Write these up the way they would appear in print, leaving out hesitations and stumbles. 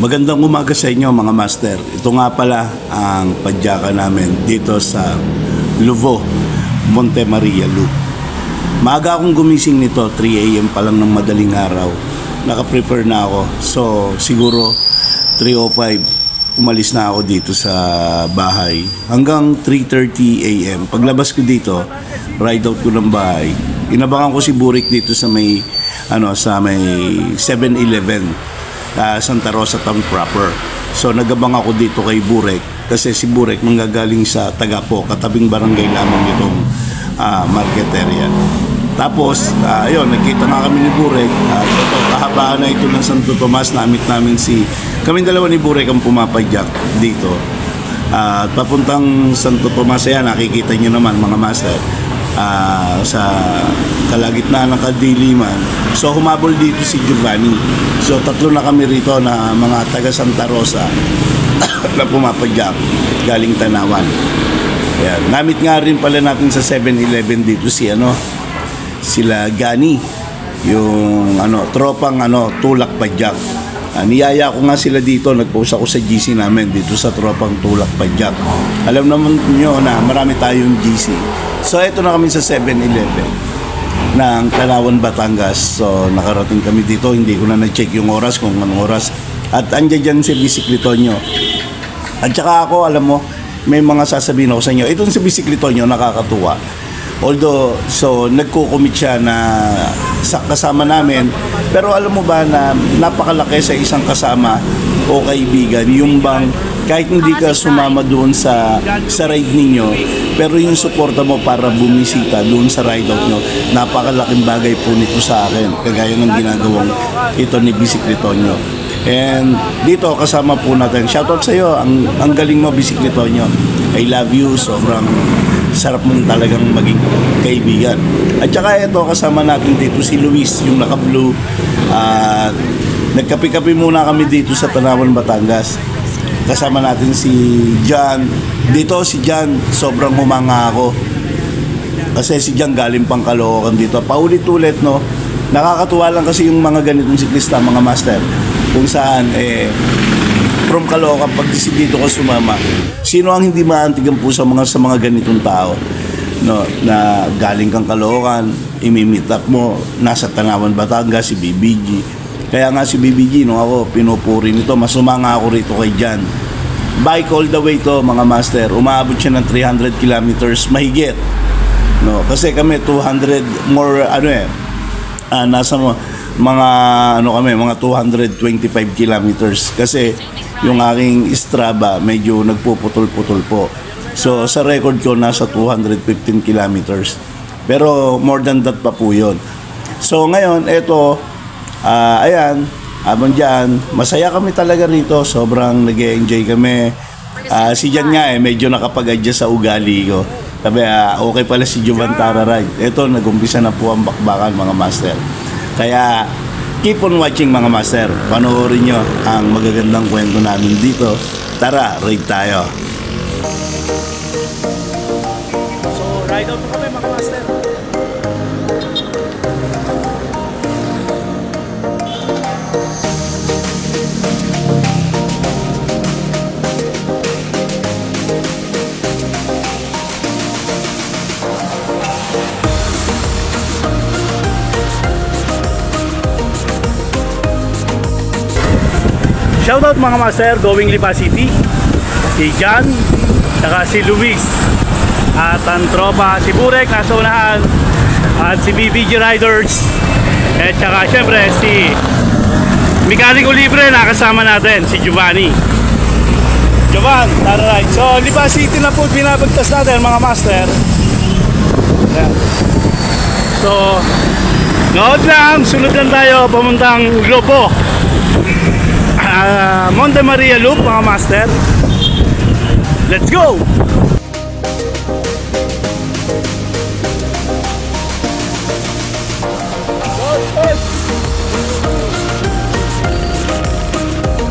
Magandang umaga sa inyo mga master. Ito nga pala ang padyaka namin dito sa Luvo, Monte Maria Loop. Maaga akong gumising nito, 3 AM pa lang ng madaling araw. Naka-prepare na ako. So siguro 3:05 umalis na ako dito sa bahay. Hanggang 3:30 AM. Paglabas ko dito, ride out ko ng bahay. Inabangan ko si Burik dito sa may 7-Eleven. Santa Rosa Town proper. So nagabang ako dito kay Burek kasi si Burek manggagaling sa Tagapo, katabing barangay lamang itong market area. Tapos ayun, nagkita na kami ni Burek at ito, kahabaan na ito ng Santo Tomas. Namit namin kaming dalawa ni Burek ang pumapadyak dito at papuntang Santo Tomas. Ayan, nakikita nyo naman mga master, sa kalagitnaan ng kadiliman. So humabol dito si Giovanni. So tatlo na kami rito na mga taga Santa Rosa na pumapadyak galing Tanawan. Ayan. Namit nga rin pala natin sa 7-Eleven dito sila Gani, yung tropang tulak padyak. Niyaya ko nga sila dito, nag-post ako sa GC namin dito sa tropang tulak padyak. Alam naman nyo na marami tayong GC. So ito na kami sa 7-Eleven ng Tanawan, Batangas. So nakarating kami dito, hindi ko na na-check yung oras kung anong oras. At andyan dyan si Bisiklitoño. At saka ako, alam mo, may mga sasabihin ako sa inyo. Itong si Bisiklitoño nakakatuwa. Although, so nagko-commit siya na kasama namin. Pero alam mo ba na napakalaki sa isang kasama o kaibigan, yung bang kahit hindi ka sumama doon sa ride ninyo, pero yung suporta mo para bumisita doon sa ride out nyo, napakalaking bagay po nito sa akin, kagaya ng ginagawang ito ni Bisiklitoño. And dito kasama po natin, shoutout sa iyo, ang galing mo Bisiklitoño. I love you, sobrang sarap mong talagang maging kaibigan. At saka ito, kasama natin dito si Luis, yung naka-blue. Nagkape-kape muna kami dito sa Tanawan, Batangas. Kasama natin si John. Dito si John, sobrang humanga ako. Kasi si John galing pang Caloocan dito. Paulit-ulit, no? Nakakatuwa lang kasi yung mga ganitong siklista, mga master. Kung saan, from Caloocan, pag dito ko sumama, sino ang hindi maantig ang puso sa mga ganitong tao? No, na galing kang Caloocan, imimit up mo, nasa Tanawan, Batangas, si BBG. Kaya nga si BBG, nung ako pinupuri nito, masumanga ako rito kay Jan. Bike all the way to mga master. Umaabot siya ng 300 kilometers mahigit. No, kasi kami 200 more nasa mga mga 225 kilometers kasi yung aking Strava medyo nagpuputol-putol po. So sa record ko nasa 215 kilometers. Pero more than that pa po 'yon. So ngayon eto, ayan, abang dyan, masaya kami talaga rito. Sobrang nag-enjoy kami. Si Jan nga medyo nakapag-adjust sa ugali ko. Sabi, okay pala si Jovan Tararay. Ito, nag-umpisa na po ang bakbakan mga master. Kaya, keep on watching mga master. Panoorin nyo ang magagandang kwento namin dito. Tara, ride tayo. So, ride out po kami mga master. Shoutout mga master, going Lipa City, si John, saka si Luis, at ang tropa, si Burek nasa unahan, at si BBG Riders, at saka syempre si Mekaniko Libre nakasama natin, si Giovanni. Jovan, tara ride. So Lipa City na po binabagtas natin mga master. Yan. So nood lang, sunod lang tayo pamuntang Globo, Monte Maria Loop mga master. Let's go!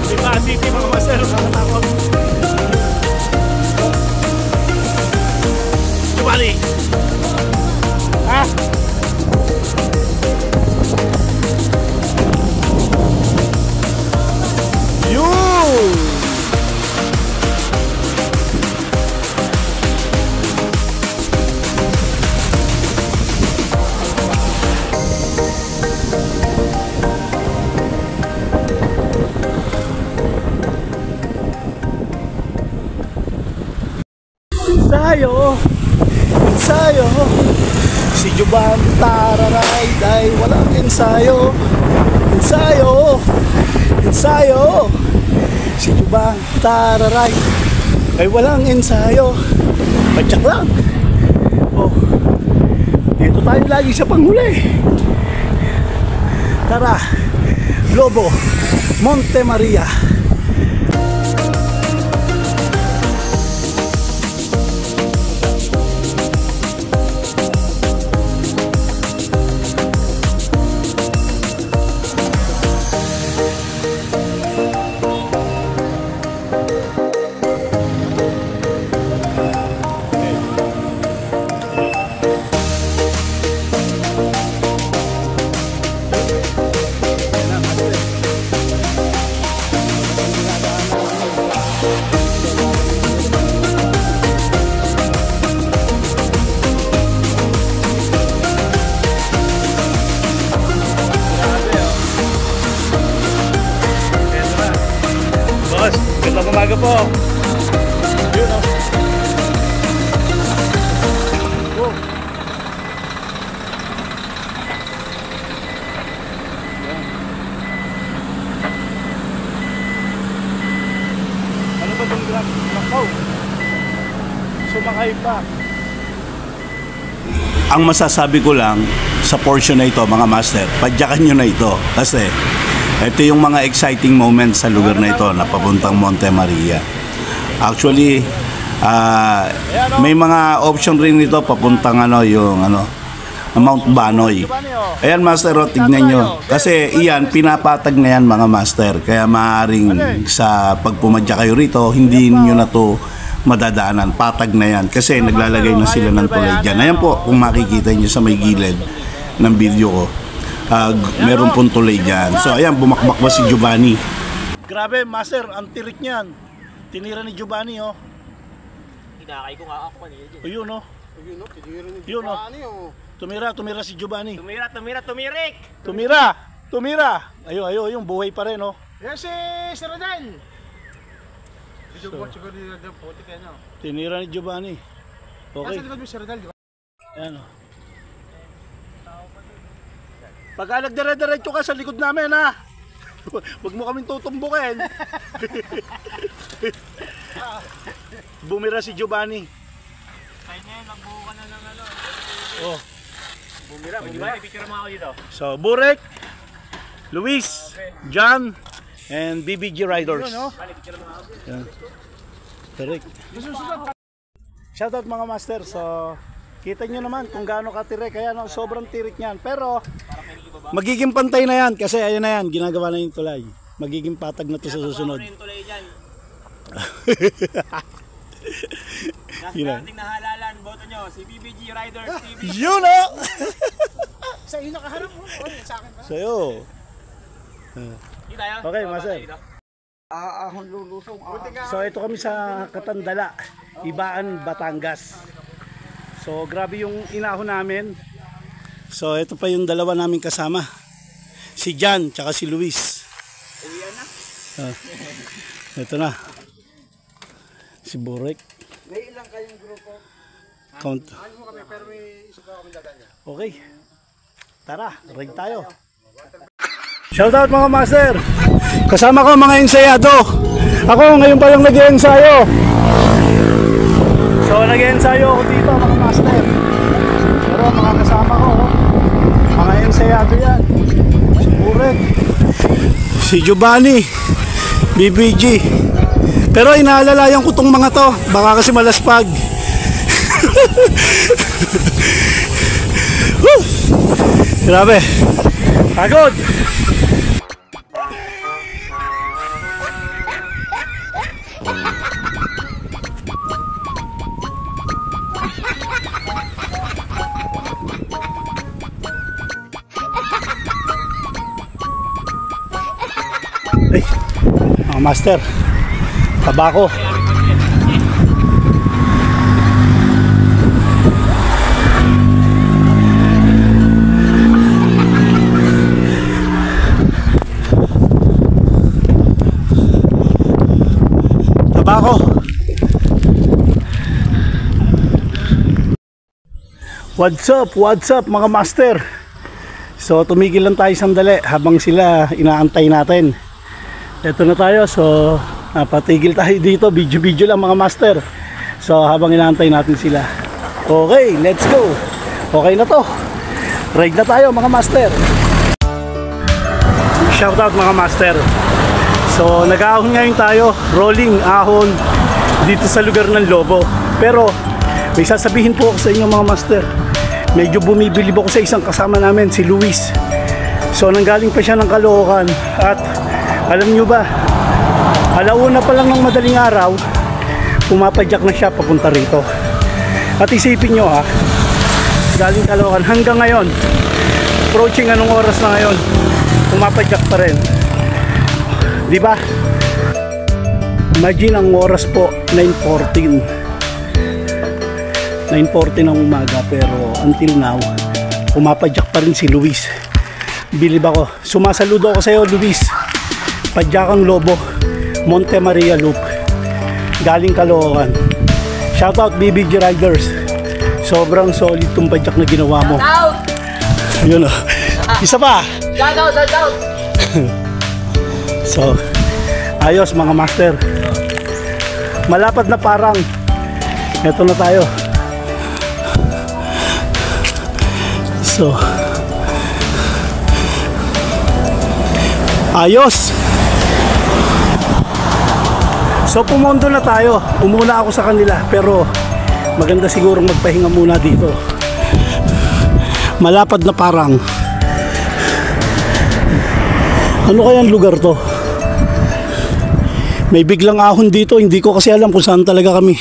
Lipa City mga master, nakatakot. Giovanni! Ha? Yun! ensayo, ensayo. Si Juban tararay, dahil walang ensayo, ensayo, ensayo. Si Juban tararay, ay walang ensayo. Padyak lang. Oh, dito tayo lagi sa panghuli. Tara, Lobo, Monte Maria. Gandang umaga po. Yun o. Oh. Ano ba itong grab? Nakaw. Sumakay pa. Ang masasabi ko lang sa portion na ito, mga master, padyakan nyo na ito. Kasi ito yung mga exciting moments sa lugar na ito na papuntang Monte Maria. Actually, may mga option rin nito papuntang yung Mount Banoy. Ayan, master, tignan nyo. Kasi iyan, pinapatag na yan, mga master. Kaya maaaring sa pagpumadya kayo rito, hindi nyo na to madadaanan. Patag na yan. Kasi naglalagay na sila ng tulay dyan. Ayan po, kung makikita nyo sa may gilid ng video ko. Meron pong tulay dyan. So ayan, bumakbak ba si Giovanni? Grabe, master, ang tirik niyan. Tinira ni Giovanni, oh. Hinakay ko nga ako kanina dyan. O yun, oh. Yun, tinira ni Yun, oh. Giovanni, oh. Tumira si Giovanni. Tumirik! Tumira! Ayun, buhay pa rin, oh. Yan si Rodel. Siguro ni Rodel, puti kayo, no? Tinira ni Giovanni. Okay. Nasa likod mo si Rodel, di ba? Ayan, oh. Pagka nagdire-diretso ka sa likod namin, ha? Huwag mo kaming tutumbukin. Bumira si Giovanni. Kaya ngayon, nagbuo ka na ng Oh. Bumira, may picture mo ako dito. So, Burek, Luis, John, and BBG Riders. Yan. Tirik. Shoutout, mga master. So, kita nyo naman kung gaano katirik. Kaya sobrang tirik niyan. Pero magiging pantay na yan kasi ayun na yan, ginagawa na yung tulay. Magiging patag na to sa susunod. Yung tulay dyan. Nasa dating nahalalan, boto nyo, si BBG Riders TV. Yun, oh! Sa iyo nakaharap mo. Sa akin ba? Sa'yo. Di tayo? Okay, master. Ahon lulusong. So ito kami sa Katandala, Ibaan, Batangas. So grabe yung inahon namin. So ito pa yung dalawa namin kasama. Si Jan tsaka si Luis. Ito na. Si Burek. May ilang kayong grupo? Count. Ano mo kami, pero may isa pa kami dadanya. Okay. Tara, ride tayo. Shoutout, mga master. Kasama ko mga ensayado. Ako ngayon pa lang nag-ensayo. So nag-ensayo ako dito, mga master. Pero mga kasama ko, mga ensayado yan. Si Burek, si Giovanni, BBG. Pero inaalalayan ko tong mga to, baka kasi malaspag. Grabe, pagod. Ay, mga master, tabako. Tabako. What's up mga master? So tumigil lang tayo sandali habang sila inaantay natin. Ito na tayo, so napatigil tayo dito, video lang mga master. So habang inaantay natin sila. Okay, let's go. Okay na to. Ride na tayo mga master. Shoutout mga master. So nag-aahon ngayon tayo, rolling ahon dito sa lugar ng Lobo. Pero may sasabihin po ako sa inyo mga master. Medyo bumibilib ako sa isang kasama namin, si Luis. So nanggaling pa siya ng Caloocan. At alam nyo ba, alauna pa lang ng madaling araw, pumapadyak na siya papunta rito. At isipin nyo galing Caloocan hanggang ngayon, approaching anong oras na ngayon, pumapadyak pa rin. Di ba? Imagine ang oras po, 9:14 ng umaga, pero until now pumapadyak pa rin si Luis. Bilib ako. Sumasaludo ako sa iyo Luis. Padyakang Lobo, Monte Maria Loop, galing Caloocan. Shoutout BBG Riders. Sobrang solid tong padyak na ginawa mo. Yun isa pa. Shoutout. So ayos mga master. Malapad na parang. Eto na tayo. So ayos. So pumondo na tayo. Umuna ako sa kanila, pero maganda sigurong magpahinga muna dito. Malapad na parang. Ano kayang lugar to? May biglang ahon dito. Hindi ko kasi alam kung saan talaga kami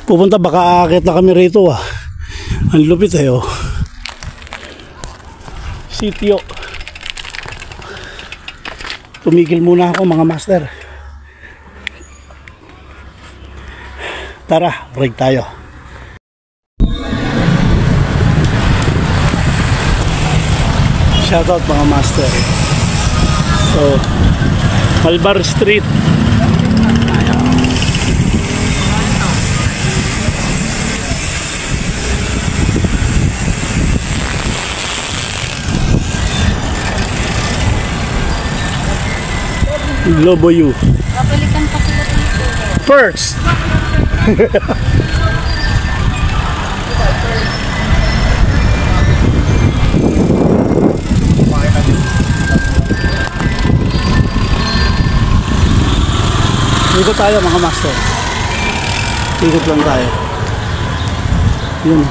pupunta. Baka aakit na kami rito Ang lupit sitio. Tumigil muna ako mga master. Tara, ride tayo. Shoutout mga master. So Malbar Street. Lobo U. Kapalitan pa sila dito. First. Ikot tayo mga master. Ikot lang tayo. Yun.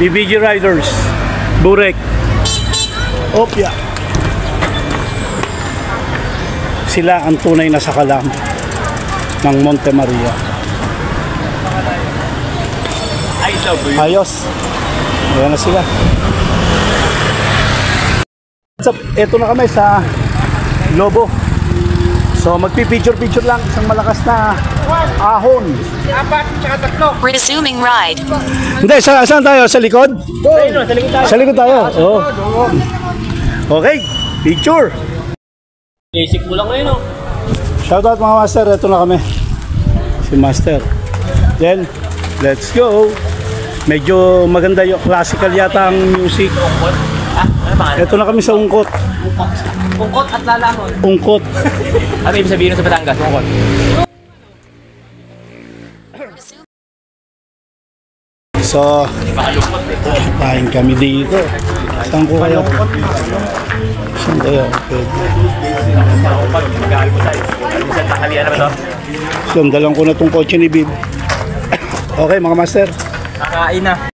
BBG Riders, Burek, Opia. Sila ang tunay na sakalam ng Monte Maria. Ayos. Ayan na sila. Ito na kami sa Lobo. So magpipicture lang, isang malakas na ahon. Resuming ride. Hindi, saan tayo? Sa likod? Sa likod tayo. Oh. Okay, picture. Basic mo lang ngayon Shoutout mga master, ito na kami. Si master. Then, let's go. Medyo maganda yung classical yata ang music. Ito na kami sa Ungkot. Ungkot at lalamon. Ungkot. Ano ibig sabihin sa Batangas? Ungkot. So, pahin kami dito. Saan ko kaya? Saan kaya? Sandalan ko na itong kotse ni Bib. Okay mga master. Kakain na.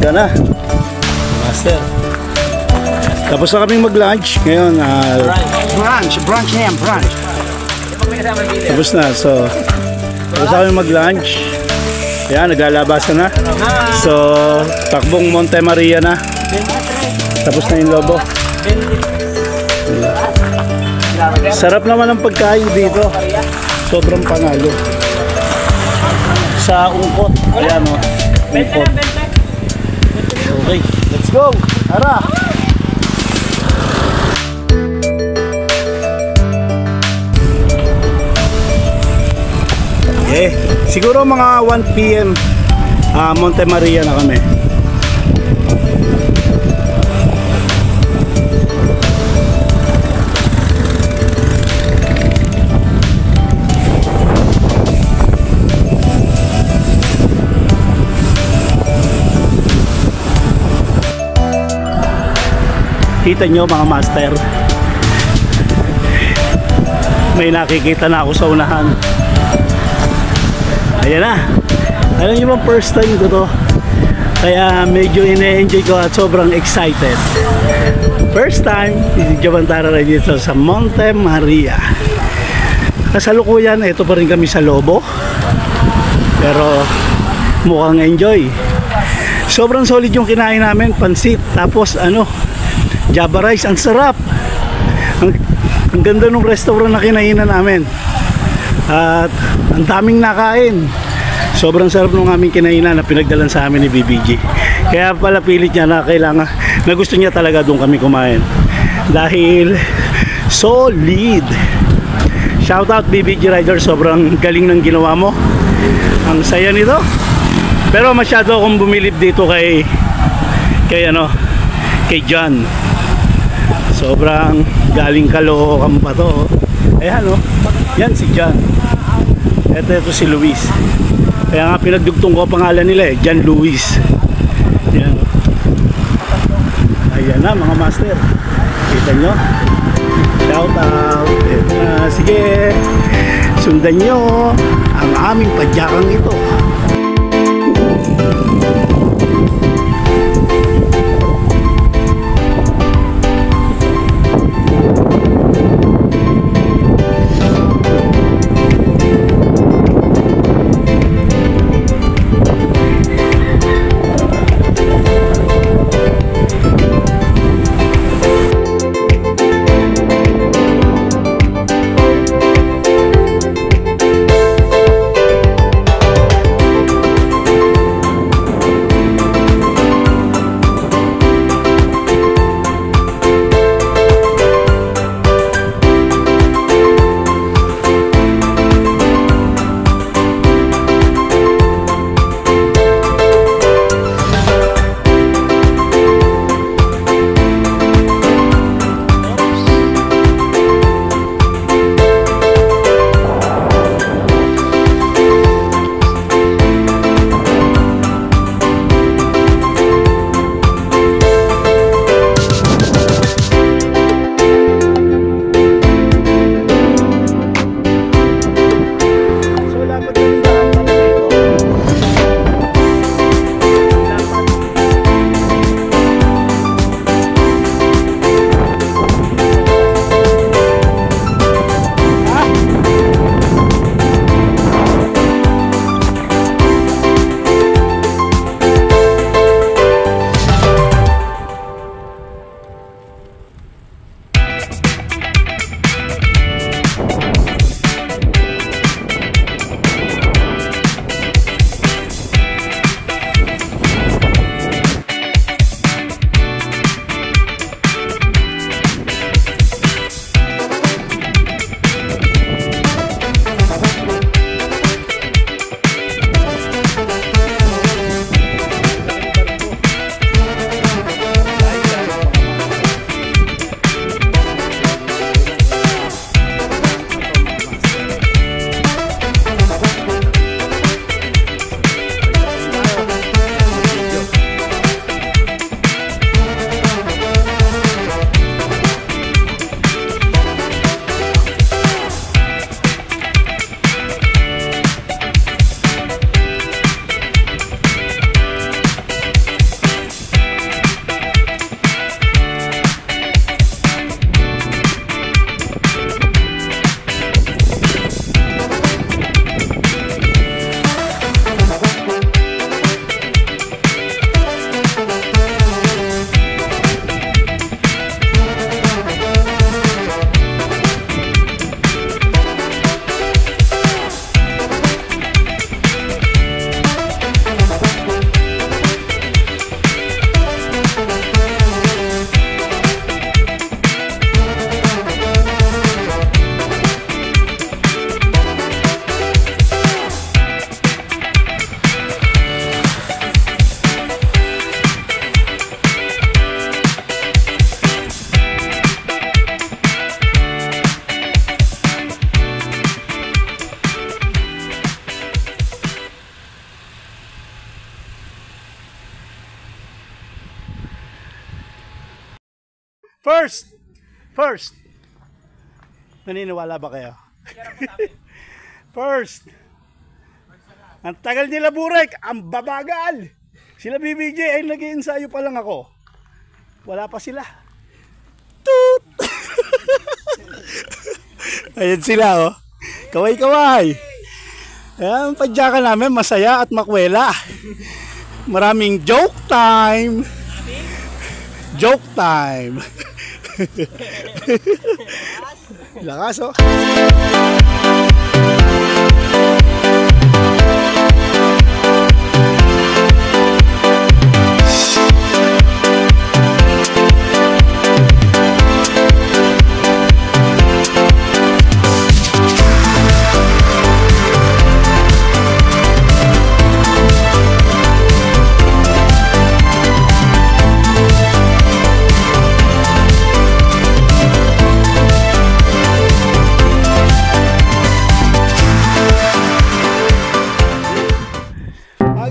Ito na. Master. Tapos na kaming mag-lunch. Ngayon, Brunch na yan, brunch. tapos na. So, tapos na kaming mag-lunch. Ayan, naglalabasan na. So, takbong Monte Maria na. Tapos na yung lobo. Sarap naman ang pagkain dito. Sobrang panalo. Sa ungkot. Ayan o. Ungkot. Okay, let's go. Tara. Okay, siguro mga 1 PM Monte Maria na kami. Kita nyo mga master, may nakikita na ako sa unahan. Ayan na. Alam nyo bang first time ko to, kaya medyo ine-enjoy ko at sobrang excited. First time si Jovantara rin dito sa Monte Maria. Kasalukuyan, ito pa rin kami sa Lobo, pero mukhang enjoy. Sobrang solid yung kinain namin, pansit, tapos Java rice, ang sarap. Ang ganda ng restaurant na kinainan namin. At ang daming nakain. Sobrang sarap ng aming kinainan na pinagdalan sa amin ni BBG. Kaya pala pilit niya na kailangan, na gusto niya talaga doon kami kumain. Dahil solid. Shoutout BBG Rider, sobrang galing ng ginawa mo. Ang saya nito. Pero masyado akong bumilib dito kay John. Sobrang galing Caloocan pa to. Ayan yan si John. Ito si Luis. Kaya nga pinagdugtong ko pangalan nila John Luis. Ayan. Ayan na mga master. Kita nyo. Shout out. Sige, sundan nyo ang aming padyakang ito. First. Naniniwala ba kayo? First. Ang tagal nila Burek, ang babagal. Sila BBJ ay nag-iensayo pa lang ako. Wala pa sila. Toot! Ayan sila oh. Kaway-kaway. Ayan, padyakan namin masaya at makwela. Maraming joke time. Joke time. Lakas oh.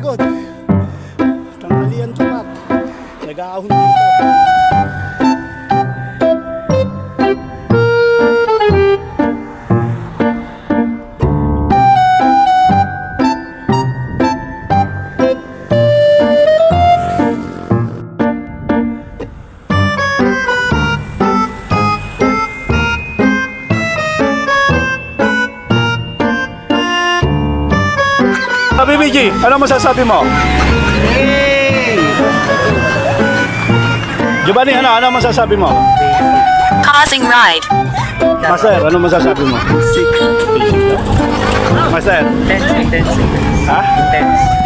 Pagod. Tanghalian tumat. Nag-aahon dito. BBG, ano masasabi mo? Giovanni, ano masasabi mo? Causing ride. Master, ano masasabi mo? Master? Intense. Ha?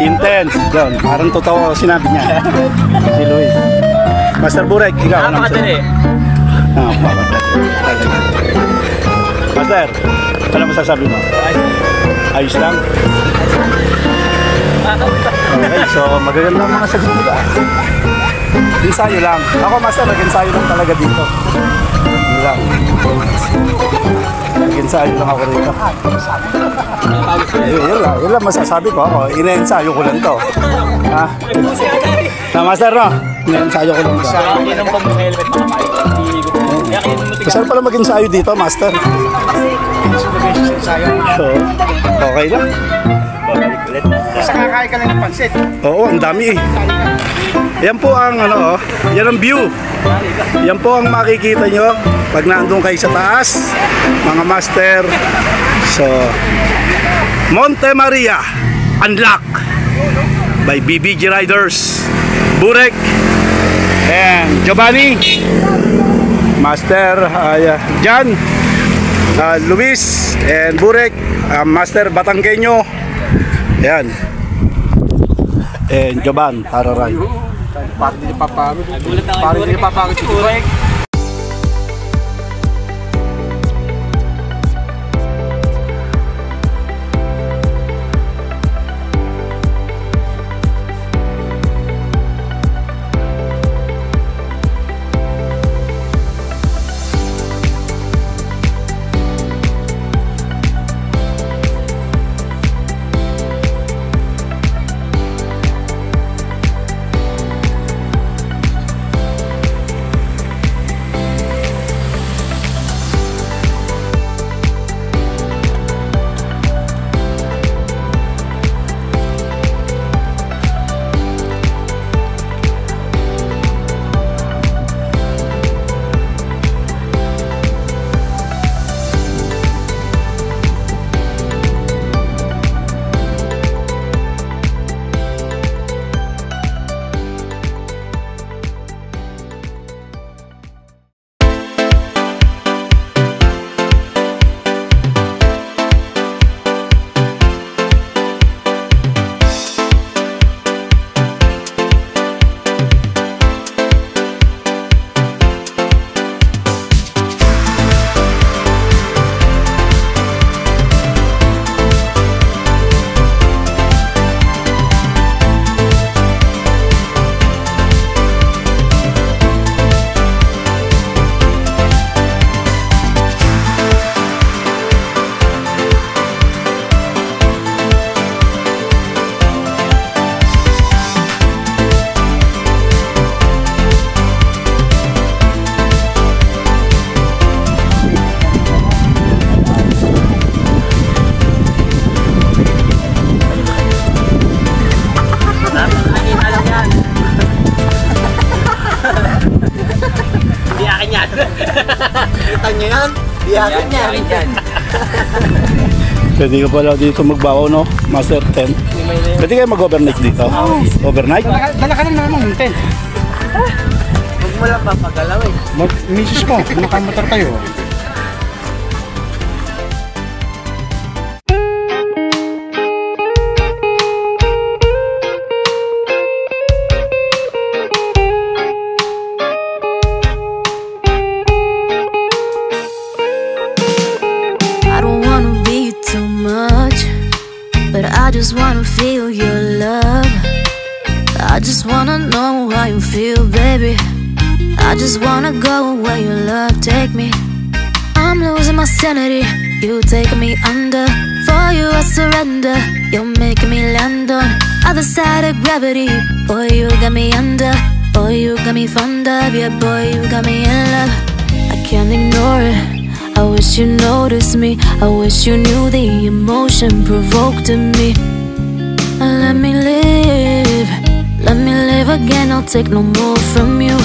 Intense. Yun, parang totoo sinabi niya. Si Luis. Master Burek, ikaw, ano masasabi? Master, ano masasabi mo? Ayos lang? Okay, so magaganda mga sagot nila. Ensayo lang. Ako master, nag-ensayo lang talaga dito. Yun lang. Nag-ensayo lang ako rito. Yun lang masasabi ko ako. Ina-ensayo ko lang to. Ha? Na master no? Ina-ensayo ko lang to. Inom pa mo ng helmet makapay. Masarap pala mag-ensayo dito, master. So, okay lang. Basta kakain ka lang ng pansit. Oo, ang dami eh. Yan po ang ano, yan ang view. Yan po ang makikita nyo pag naandun kayo sa taas, mga master. So, Monte Maria Unlock by BBG Riders, Burek and Giovanni, Master Jan, Luis and Burek, Master Batanggenyo. Ayan. And Joban, Hararay. Parang hindi papagod siguro. Biyakin niya. Yan. Pwede ka pala dito magbaon, no? Master tent. Pwede kayo mag-overnight dito? Overnight? Dala ka lang naman yung tent. Huwag mo lang papagalaw eh. Misis ko, nakamotor kayo. I don't wanna be too much, but I just wanna feel your love. I just wanna know how you feel, baby. I just wanna go where your love take me. I'm losing my sanity, you taking me under. For you I surrender, you're making me land on other side of gravity. Boy, you got me under. Boy, you got me fond of. Yeah, boy, you got me in love. I can't ignore it. I wish you noticed me. I wish you knew the emotion provoked in me. Let me live. Let me live again. I'll take no more from you.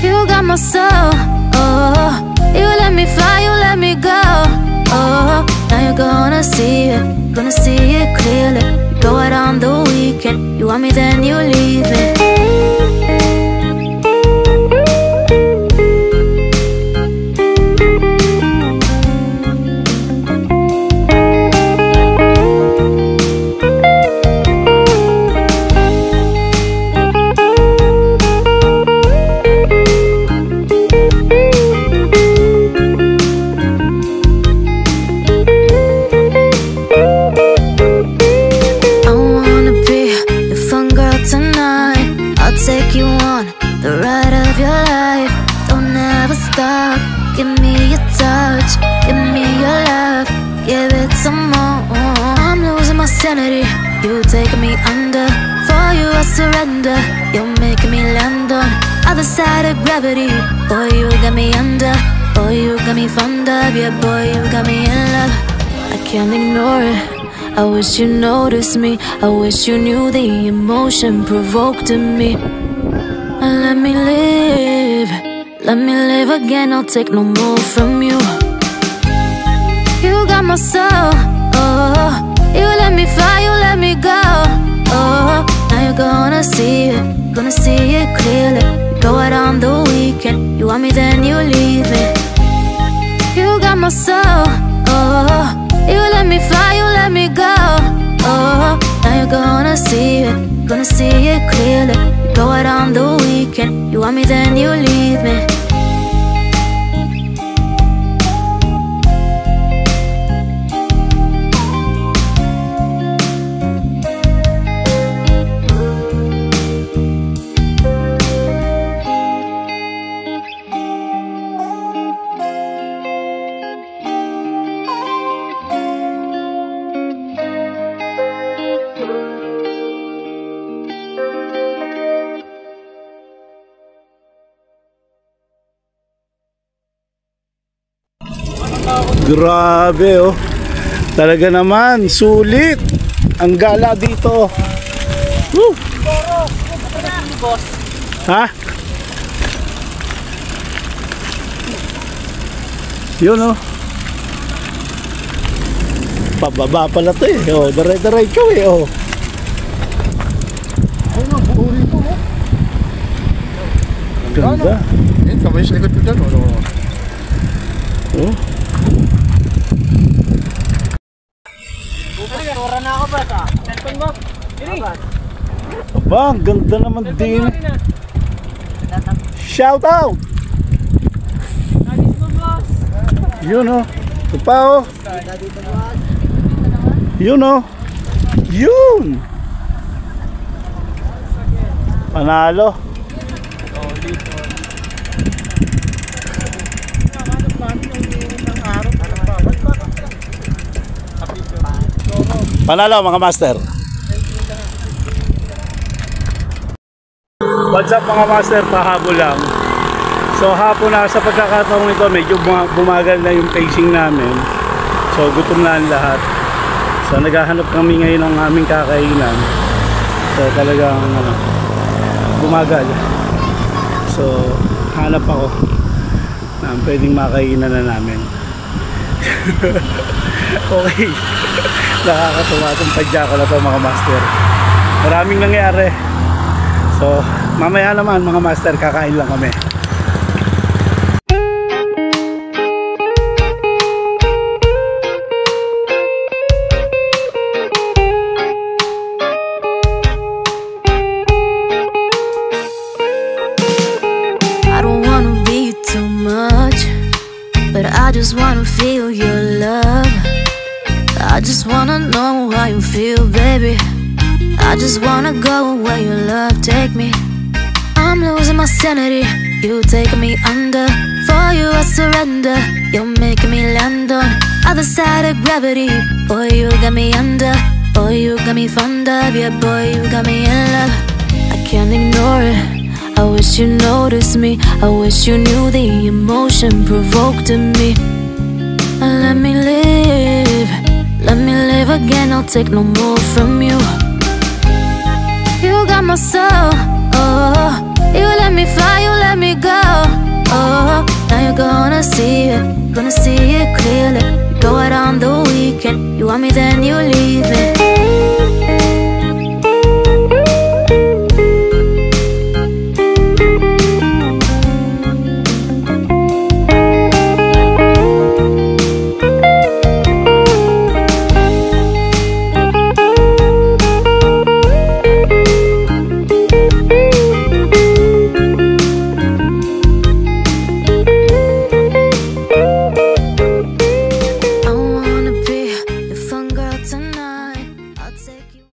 You got my soul. Oh, you let me fly. You let me go. Oh, now you're gonna see it. Gonna see it clearly. You go out on the weekend. You want me, then you leave me. Take you on the ride of your life. Don't ever stop. Give me your touch. Give me your love. Give it some more. I'm losing my sanity. You taking me under. For you I surrender. You're making me land on other side of gravity. Boy, you got me under. Boy, you got me fond of. Yeah, boy, you got me in love. I can't ignore it. I wish you noticed me. I wish you knew the emotion provoked in me. Let me live. Let me live again. I'll take no more from you. You got my soul. Oh, you let me fly. You let me go. Oh, now you're gonna see it. Gonna see it clearly. You go out on the weekend. You want me, then you leave me. You got my soul. Oh, you let me fly, you let me go. Oh, now you're gonna see it. Gonna see it clearly. You go out on the weekend. You want me, then you leave me. Grabe, oh. Talaga naman, sulit ang gala dito. Woo! Ha? Yun, oh. Pababa pala to eh. Oh, dire-diretso eh, oh. Ay, no, buo rito, no? Ganda. Yan, kamay sa likod ko dyan, no? Oh. Tura na ako ba sa cellphone mo? Ini. Aba, ang ganda naman din. Shout out! Yun, oh. Ito pa, oh. Yun, oh. Yun! Panalo. Panalo, mga master. What's up, mga master? Pahabol lang. So hapon na sa pagkakataong ito, medyo bumagal na yung pacing namin. So gutom na ang lahat. So naghahanap kami ngayon ng aming kakainan. So talagang bumagal. So hanap ako ng pwedeng makainan na namin. Okay. Nakakatuwa itong padya ko na to mga master. Maraming nangyari. So, mamaya naman mga master, kakain lang kami. I don't wanna be too much, but I just wanna feel your love. I just wanna know how you feel, baby. I just wanna go where your love take me. I'm losing my sanity, you taking me under. For you I surrender, you're making me land on other side of gravity. Boy, you got me under. Boy, you got me fond of. Yeah, boy, you got me in love. I can't ignore it. I wish you noticed me. I wish you knew the emotion provoked in me. Let me live. Let me live again. I'll take no more from you. You got my soul, oh. You let me fly, you let me go, oh. Now you're gonna see it clearly. You go out on the weekend, you want me then you leave.